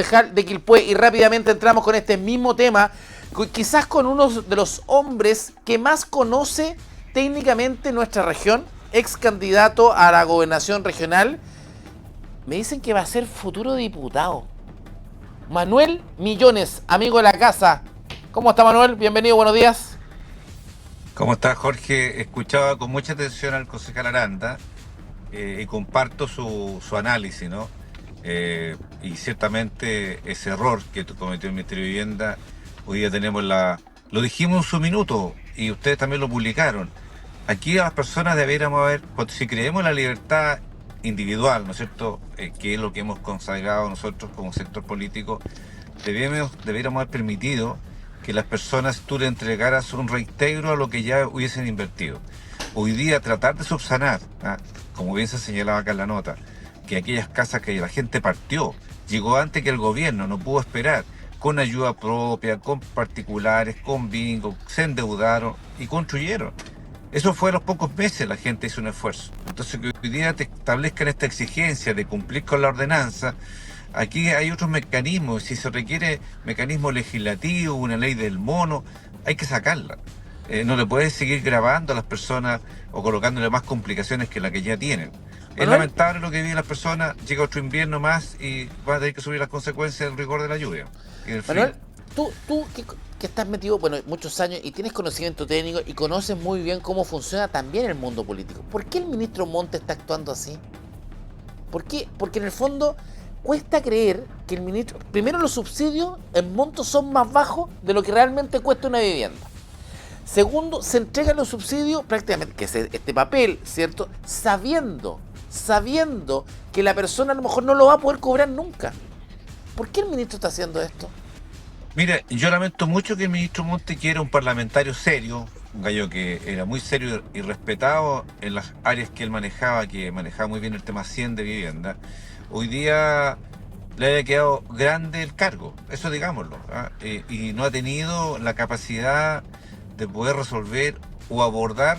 concejal de Quilpué, y rápidamente entramos con este mismo tema, quizás con uno de los hombres que más conoce técnicamente nuestra región, ex candidato a la gobernación regional. Me dicen que va a ser futuro diputado. Manuel Millones, amigo de la casa. ¿Cómo está, Manuel? Bienvenido, buenos días. ¿Cómo está, Jorge? Escuchaba con mucha atención al concejal Aranda y comparto su análisis, ¿no? Y ciertamente ese error que cometió el Ministerio de Vivienda, hoy día tenemos lo dijimos en su minuto y ustedes también lo publicaron. Aquí las personas deberíamos haber, si creemos en la libertad individual, ¿no es cierto?, que es lo que hemos consagrado nosotros como sector político, deberíamos haber permitido que las personas tú le entregaras un reintegro a lo que ya hubiesen invertido. Hoy día tratar de subsanar, como bien se señalaba acá en la nota, que aquellas casas que la gente partió, llegó antes que el gobierno, no pudo esperar, con ayuda propia, con particulares, con bingo, se endeudaron y construyeron. Eso fue a los pocos meses, la gente hizo un esfuerzo. Entonces, que hoy día te establezcan esta exigencia de cumplir con la ordenanza. Aquí hay otros mecanismos, si se requiere mecanismo legislativo, una ley del mono, hay que sacarla. No le puedes seguir grabando a las personas o colocándole más complicaciones que la que ya tienen. Es lamentable lo que viven las personas, llega otro invierno más y va a tener que subir las consecuencias del rigor de la lluvia y del frío. Manuel, tú que estás metido, bueno, muchos años y tienes conocimiento técnico y conoces muy bien cómo funciona también el mundo político. ¿Por qué el ministro Montt está actuando así? ¿Por qué? Porque en el fondo cuesta creer que el ministro... Primero, los subsidios en montos son más bajos de lo que realmente cuesta una vivienda. Segundo, se entregan los subsidios prácticamente, que es este papel, ¿cierto? Sabiendo que la persona a lo mejor no lo va a poder cobrar nunca. ¿Por qué el ministro está haciendo esto? Mira, yo lamento mucho que el ministro Montt, que era un parlamentario serio, un gallo que era muy serio y respetado en las áreas que él manejaba, que manejaba muy bien el tema 100 de vivienda, hoy día le haya quedado grande el cargo, eso digámoslo, y no ha tenido la capacidad de poder resolver o abordar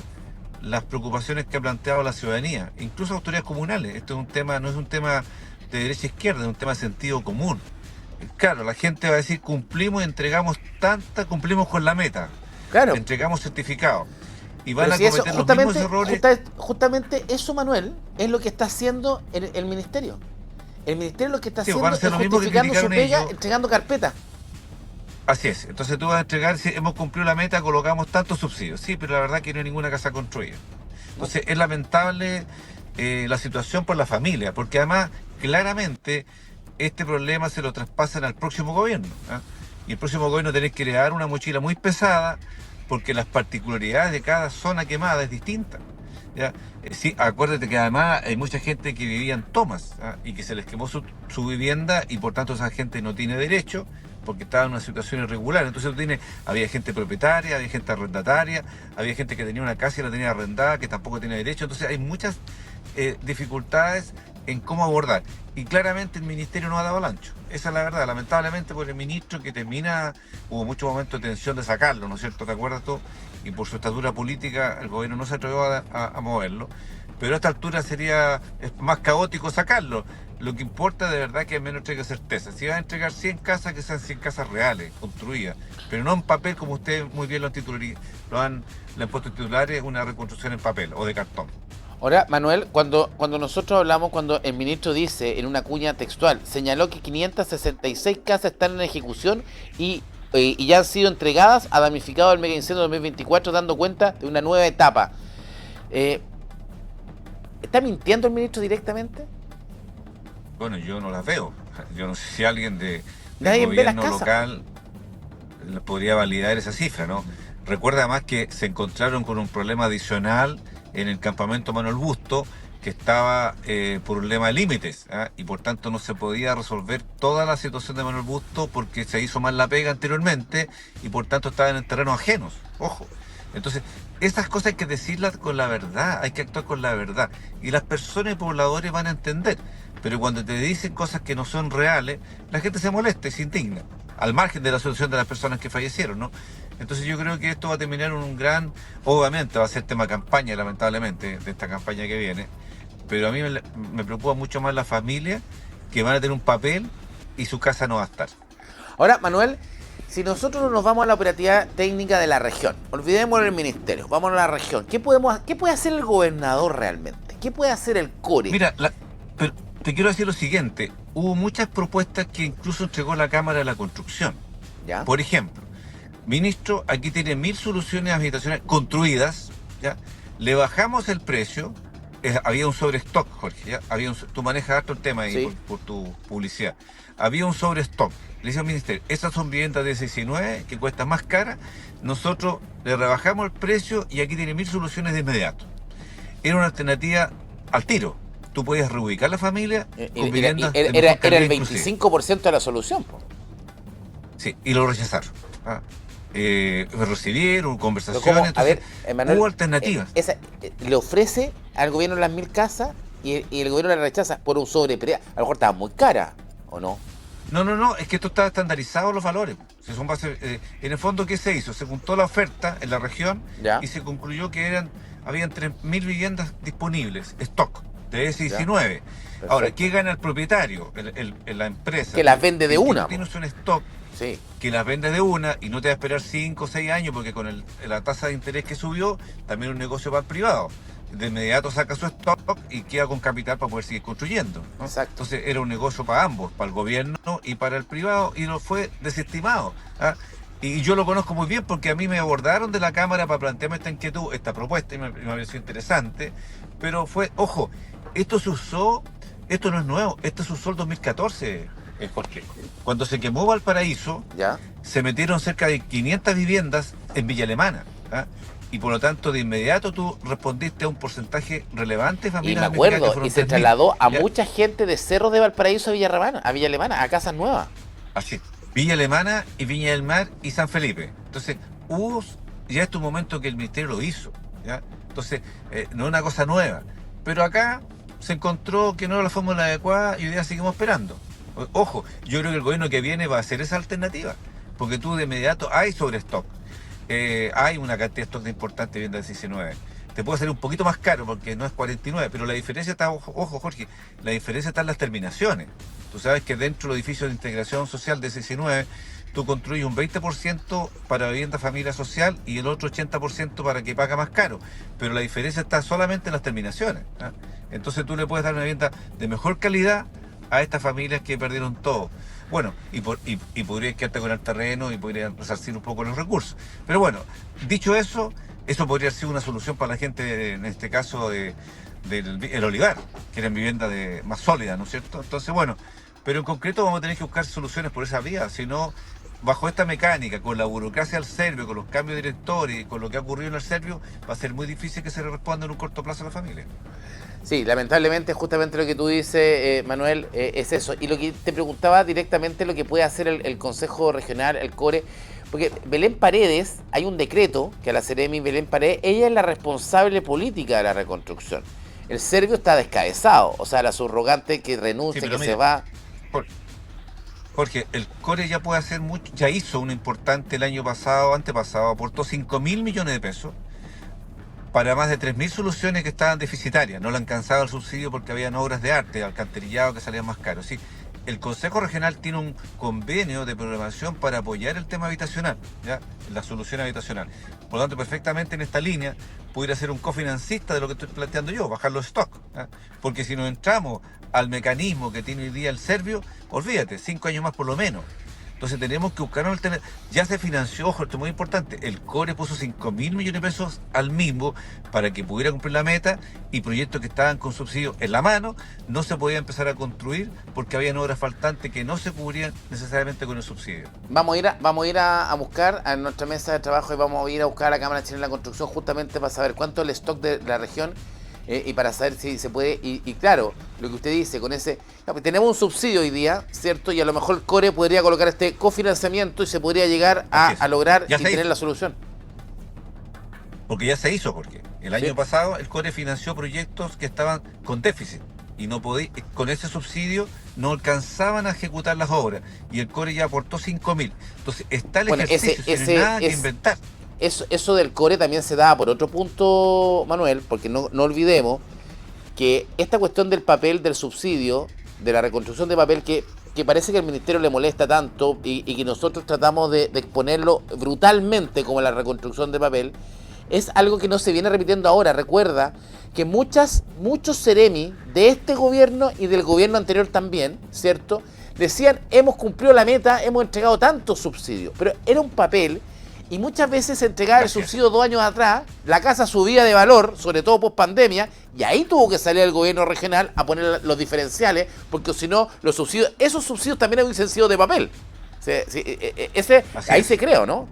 las preocupaciones que ha planteado la ciudadanía, incluso autoridades comunales. Esto es un tema, no es un tema de derecha a izquierda, es un tema de sentido común. Claro, la gente va a decir, cumplimos, entregamos cumplimos con la meta, Claro. entregamos certificados. Y van Pero a si eso, cometer los mismos errores. justamente eso, Manuel, es lo que está haciendo el ministerio. El ministerio lo que está haciendo van a hacer es lo mismo que justificando su criticaron pega, ellos. entregando carpeta. Así es, entonces tú vas a entregar, si hemos cumplido la meta, colocamos tantos subsidios. Sí, pero la verdad que no hay ninguna casa construida. Entonces es lamentable la situación por la familia, porque además claramente este problema se lo traspasan al próximo gobierno. Y el próximo gobierno tiene que crear una mochila muy pesada, porque las particularidades de cada zona quemada es distinta. ¿Ya? Sí, acuérdate que además hay mucha gente que vivía en tomas, y que se les quemó su vivienda y por tanto esa gente no tiene derecho porque estaba en una situación irregular. Entonces había gente propietaria, había gente arrendataria, había gente que tenía una casa y la tenía arrendada, que tampoco tenía derecho. Entonces hay muchas dificultades en cómo abordar. Y claramente el ministerio no ha dado el ancho. Esa es la verdad. Lamentablemente por el ministro que hubo muchos momentos de tensión de sacarlo, ¿no es cierto? ¿Te acuerdas tú? Y por su estatura política el gobierno no se atrevió a moverlo. Pero a esta altura es más caótico sacarlo. Lo que importa de verdad es que al menos entregue certeza. Si vas a entregar 100 casas, que sean 100 casas reales, construidas, pero no en papel como ustedes muy bien le han puesto en titulares, una reconstrucción en papel o de cartón. Ahora, Manuel, cuando nosotros hablamos, cuando el ministro dice en una cuña textual, señaló que 566 casas están en ejecución y ya han sido entregadas a damnificados del mega incendio 2024, dando cuenta de una nueva etapa. ¿Está mintiendo el ministro directamente? Bueno, yo no las veo. Yo no sé si alguien del gobierno local podría validar esa cifra, ¿no? Recuerda además que se encontraron con un problema adicional en el campamento Manuel Busto, que estaba por un problema de límites, y por tanto no se podía resolver toda la situación de Manuel Busto porque se hizo mal la pega anteriormente y por tanto estaban en terrenos ajenos. Ojo. Entonces, estas cosas hay que decirlas con la verdad, hay que actuar con la verdad. Y las personas y pobladores van a entender. Pero cuando te dicen cosas que no son reales, la gente se molesta y se indigna, al margen de la solución de las personas que fallecieron, ¿no? Entonces yo creo que esto va a terminar en obviamente va a ser tema campaña, lamentablemente, de esta campaña que viene, pero a mí me preocupa mucho más la familia, que van a tener un papel y su casa no va a estar. Ahora, Manuel, si nosotros nos vamos a la operatividad técnica de la región, olvidemos el ministerio, vamos a la región, ¿qué puede hacer el gobernador realmente? ¿Qué puede hacer el CORE? Mira, pero te quiero decir lo siguiente, hubo muchas propuestas que incluso entregó la Cámara de la Construcción. ¿Ya? Por ejemplo, ministro, aquí tiene 1000 soluciones habitacionales construidas, ¿ya? Le bajamos el precio, había un sobrestock, Jorge, ¿ya? Tú manejas harto el tema ahí, Sí. por tu publicidad. Había un sobrestock. Le dice al ministerio, esas son viviendas de 19 que cuestan más cara, nosotros le rebajamos el precio y aquí tiene 1000 soluciones de inmediato. Era una alternativa al tiro. Tú podías reubicar la familia con viviendas de mejor Era calidad el inclusive. 25% de la solución, po. Sí, y lo rechazaron. Recibieron Pero conversaciones, como, a entonces ver, Manuel, hubo alternativas. le ofrece al gobierno las 1000 casas y el gobierno la rechaza por un sobreprecio. A lo mejor estaba muy cara, ¿o no? No, es que esto está estandarizado los valores. Si son en el fondo, ¿qué se hizo? Se juntó la oferta en la región ¿Ya? y se concluyó que habían 3000 viviendas disponibles, stock, de S19. Ahora, Perfecto. ¿qué gana el propietario? La empresa. Que las vende de una, po. Tienes un stock Sí. que las vende de una y no te va a esperar 5 o 6 años porque con la tasa de interés que subió, también un negocio va al privado. De inmediato saca su stock y queda con capital para poder seguir construyendo, ¿no? Exacto. Entonces era un negocio para ambos, para el gobierno y para el privado, y no fue desestimado. ¿Ah? Y yo lo conozco muy bien porque a mí me abordaron de la Cámara para plantearme esta inquietud, esta propuesta, y me pareció interesante, pero ojo, esto no es nuevo, esto se usó el 2014, Jorge. Cuando se quemó Valparaíso, ¿Ya? se metieron cerca de 500 viviendas en Villa Alemana. ¿Ah? Y por lo tanto, de inmediato tú respondiste a un porcentaje relevante de Y familias me damnificadas, que acuerdo, fueron y se 3000. trasladó a ¿Ya? mucha gente de Cerros de Valparaíso a Villa Alemana, a casas nuevas. Así, Villa Alemana y Viña del Mar y San Felipe. Entonces, ya es un momento que el ministerio lo hizo, ¿ya? Entonces, no es una cosa nueva. Pero acá se encontró que no era la fórmula adecuada y hoy día seguimos esperando. Ojo, yo creo que el gobierno que viene va a hacer esa alternativa, porque tú de inmediato hay sobrestock. Hay una cantidad de stock de importante de viviendas de 19. Te puede salir un poquito más caro porque no es 49, pero la diferencia está, ojo Jorge, la diferencia está en las terminaciones. Tú sabes que dentro de los edificios de integración social de 19, tú construyes un 20% para vivienda familia social y el otro 80% para que paga más caro. Pero la diferencia está solamente en las terminaciones. ¿Ah? Entonces tú le puedes dar una vivienda de mejor calidad a estas familias que perdieron todo. Bueno, y podrías quedarte con el terreno y podrías resarcir un poco los recursos. Pero bueno, dicho eso podría ser una solución para la gente, en este caso, del Olivar, que eran viviendas más sólidas, ¿no es cierto? Entonces, bueno, pero en concreto vamos a tener que buscar soluciones por esa vía, si no, bajo esta mecánica, con la burocracia del serbio, con los cambios de directores y con lo que ha ocurrido en el serbio, va a ser muy difícil que se le responda en un corto plazo a la familia. Sí, lamentablemente justamente lo que tú dices, Manuel, es eso. Y lo que te preguntaba directamente lo que puede hacer el Consejo Regional, el CORE, porque Belén Paredes, hay un decreto que a la Seremi Belén Paredes, ella es la responsable política de la reconstrucción. El serbio está descabezado, o sea, la subrogante que renuncia, Sí, que pero se mira, va. Jorge, el CORE ya puede hacer mucho, ya hizo una importante el año pasado, antepasado, aportó 5.000 millones de pesos para más de 3.000 soluciones que estaban deficitarias. No le alcanzaba el subsidio porque habían obras de arte, alcantarillado que salían más caros. Sí, el Consejo Regional tiene un convenio de programación para apoyar el tema habitacional, ¿ya? La solución habitacional. Por lo tanto, perfectamente en esta línea pudiera ser un cofinancista de lo que estoy planteando yo, bajar los stocks. ¿Ya? Porque si nos entramos al mecanismo que tiene hoy día el serbio, olvídate, 5 años más por lo menos. Entonces tenemos que buscar una alternativa. Ya se financió, ojo, esto es muy importante, el CORE puso 5.000 millones de pesos al mismo para que pudiera cumplir la meta, y proyectos que estaban con subsidio en la mano no se podían empezar a construir porque habían obras faltantes que no se cubrían necesariamente con el subsidio. Vamos a ir a buscar a nuestra mesa de trabajo y vamos a ir a buscar a la Cámara Chilena de la Construcción justamente para saber cuánto es el stock de la región. Y para saber si se puede, y claro, lo que usted dice, con ese, tenemos un subsidio hoy día, ¿cierto? Y a lo mejor el CORE podría colocar este cofinanciamiento y se podría llegar a lograr y tener la solución. Porque ya se hizo, porque el año pasado el CORE financió proyectos que estaban con déficit y no podía, con ese subsidio no alcanzaban a ejecutar las obras, y el CORE ya aportó 5.000. Entonces está el ejercicio, no hay nada que inventar. Eso del CORE también se da por otro punto, Manuel, porque no olvidemos que esta cuestión del papel, del subsidio, de la reconstrucción de papel, que que parece que al ministerio le molesta tanto y que nosotros tratamos de exponerlo brutalmente como la reconstrucción de papel, es algo que no se viene repitiendo ahora. Recuerda que muchos seremi de este gobierno y del gobierno anterior también, ¿cierto?, decían, hemos cumplido la meta, hemos entregado tantos subsidios, pero era un papel y muchas veces se entregaba el subsidio 2 años atrás, la casa subía de valor, sobre todo post pandemia, y ahí tuvo que salir el gobierno regional a poner los diferenciales, porque si no, esos subsidios también hubiesen sido de papel. Ahí se creó, ¿no?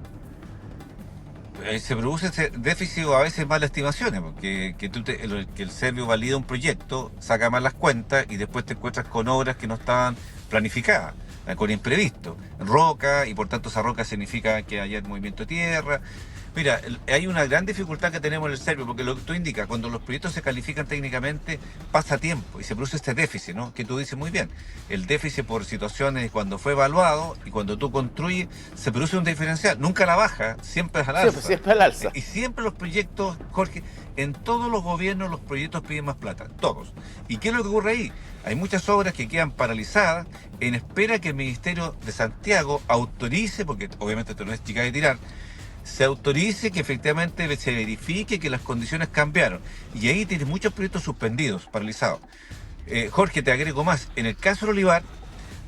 Se produce ese déficit o a veces malas estimaciones, porque que el serbio valida un proyecto, saca mal las cuentas y después te encuentras con obras que no estaban planificadas, con imprevisto, roca, y por tanto esa roca significa que haya movimiento de tierra. Mira, hay una gran dificultad que tenemos en el serbio, porque lo que tú indicas, cuando los proyectos se califican técnicamente, pasa tiempo y se produce este déficit, ¿no? Que tú dices muy bien. El déficit por situaciones cuando fue evaluado y cuando tú construyes, se produce un diferencial. Nunca a la baja, siempre es al alza. Siempre al alza. Y siempre los proyectos, Jorge, en todos los gobiernos los proyectos piden más plata, todos. ¿Y qué es lo que ocurre ahí? Hay muchas obras que quedan paralizadas en espera que el Ministerio de Santiago autorice, porque obviamente esto no es chica de tirar, se autorice que efectivamente se verifique que las condiciones cambiaron. Y ahí tienes muchos proyectos suspendidos, paralizados. Jorge, te agrego más. En el caso del Olivar,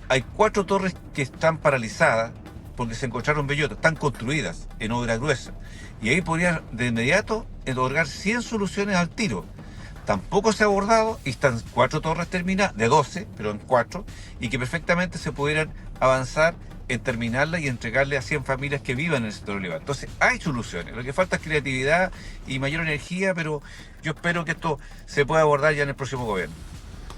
hay 4 torres que están paralizadas porque se encontraron bellotas, están construidas en obra gruesa. Y ahí podrían de inmediato otorgar 100 soluciones al tiro. Tampoco se ha abordado y están 4 torres terminadas, de 12, pero en 4, y que perfectamente se pudieran avanzar en terminarla y entregarle a 100 familias que vivan en el sector olivar. Entonces, hay soluciones. Lo que falta es creatividad y mayor energía, pero yo espero que esto se pueda abordar ya en el próximo gobierno.